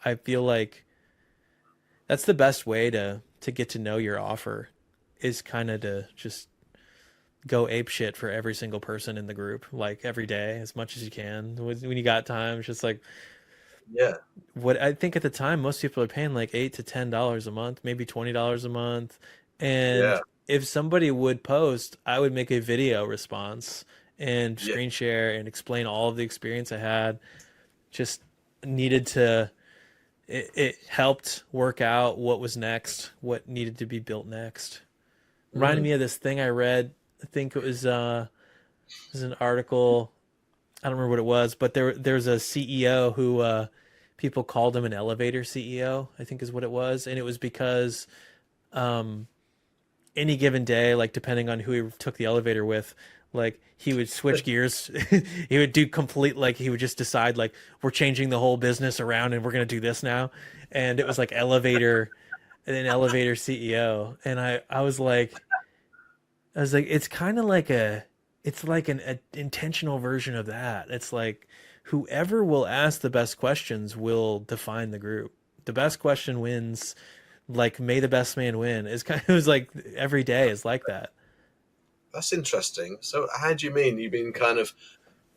I feel like that's the best way to get to know your offer is kind of to just go ape shit for every single person in the group, like every day as much as you can. When you got time, it's just like Yeah, what I think at the time most people are paying like $8 to $10 a month, maybe $20 a month. And yeah, if somebody would post, I would make a video response and yeah. screen share and explain all of the experience I had. Just needed to it helped work out what was next, what needed to be built next. Reminded Mm. me of this thing I read. I think it was an article. I don't remember what it was, but there's a CEO who people called him an elevator CEO, I think is what it was, and it was because um, any given day, like depending on who he took the elevator with, like he would switch gears. He would do complete like he would just decide like we're changing the whole business around and we're gonna do this now, and it was like an elevator CEO, and I was like, it's kind of like it's like an intentional version of that. It's like whoever will ask the best questions will define the group. The best question wins. Like, may the best man win. It's kind of, it was like every day is like that. That's interesting. So, how do you mean? You mean kind of,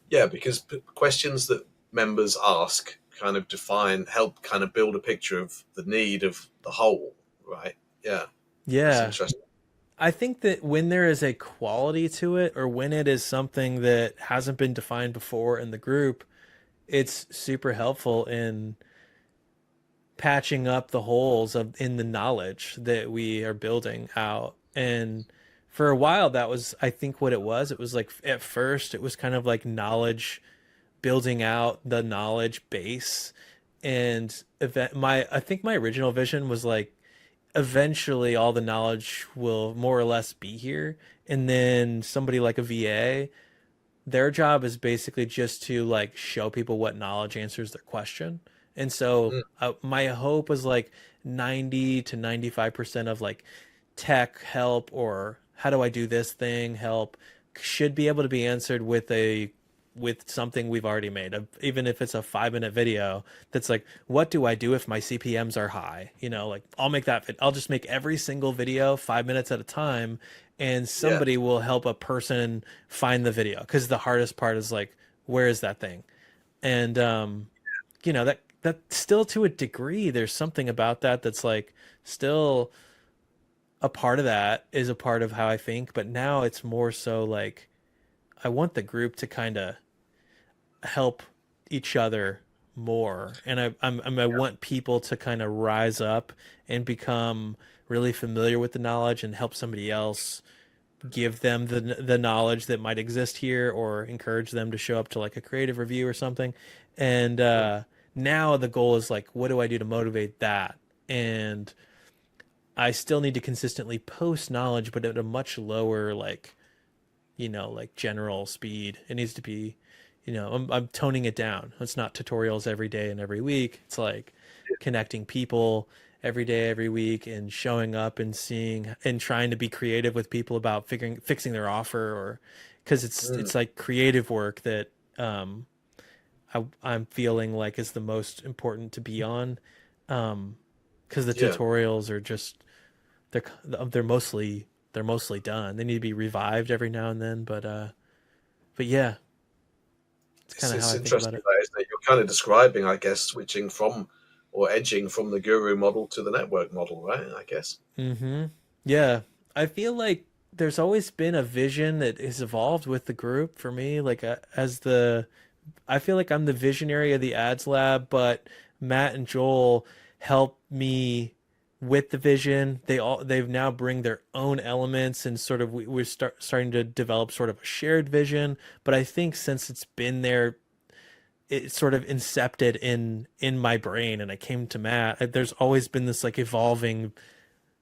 yeah, because questions that members ask kind of define, help kind of build a picture of the need of the whole, right? Yeah, that's Yeah. interesting. I think that when there is a quality to it, or when it is something that hasn't been defined before in the group, it's super helpful in patching up the holes of in the knowledge that we are building out. And for a while that was I think what it was. It was like at first it was kind of like knowledge, building out the knowledge base. And event my I think my original vision was like eventually all the knowledge will more or less be here, and then somebody like a VA, their job is basically just to like show people what knowledge answers their question. And so Mm, my hope was like 90 to 95% of like tech help or how do I do this thing help should be able to be answered with something we've already made, even if it's a 5 minute video that's like, what do I do if my CPMs are high? You know, like I'll just make every single video 5 minutes at a time, and yeah, somebody will help a person find the video. Because the hardest part is like, where is that thing? And, that still to a degree, there's something about that that's like still a part of that is a part of how I think, but now it's more so like I want the group to kind of help each other more, and I want people to kind of rise up and become really familiar with the knowledge and help somebody else give them the knowledge that might exist here, or encourage them to show up to like a creative review or something. And mm, now the goal is like, what do I do to motivate that? And I still need to consistently post knowledge, but at a much lower like like general speed. It needs to be, I'm toning it down. It's not tutorials every day and every week. It's like connecting people every day, every week, and showing up and seeing and trying to be creative with people about fixing their offer, or because mm, it's like creative work that I'm feeling like is the most important to be on. Because the yeah. tutorials are just they're they're mostly done. They need to be revived every now and then, but yeah, it's kind of how It's I think about interesting, it. that, isn't it? You're kind of describing, I guess, switching from or edging from the guru model to the network model, right? I guess. Mm-hmm. Yeah, I feel like there's always been a vision that has evolved with the group for me. Like I feel like I'm the visionary of the ads lab, but Matt and Joel help me with the vision. They've now bring their own elements, and sort of we're starting to develop sort of a shared vision. But I think since it's been there, it sort of incepted in my brain, and I came to Matt. There's always been this like evolving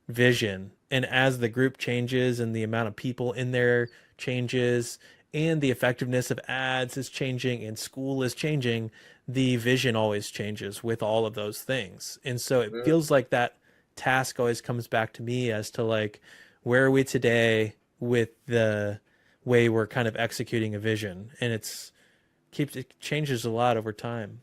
vision. And as the group changes and the amount of people in there changes and the effectiveness of ads is changing and school is changing, the vision always changes with all of those things. And so it Mm, feels like that task always comes back to me as to like, where are we today with the way we're kind of executing a vision? And it changes a lot over time.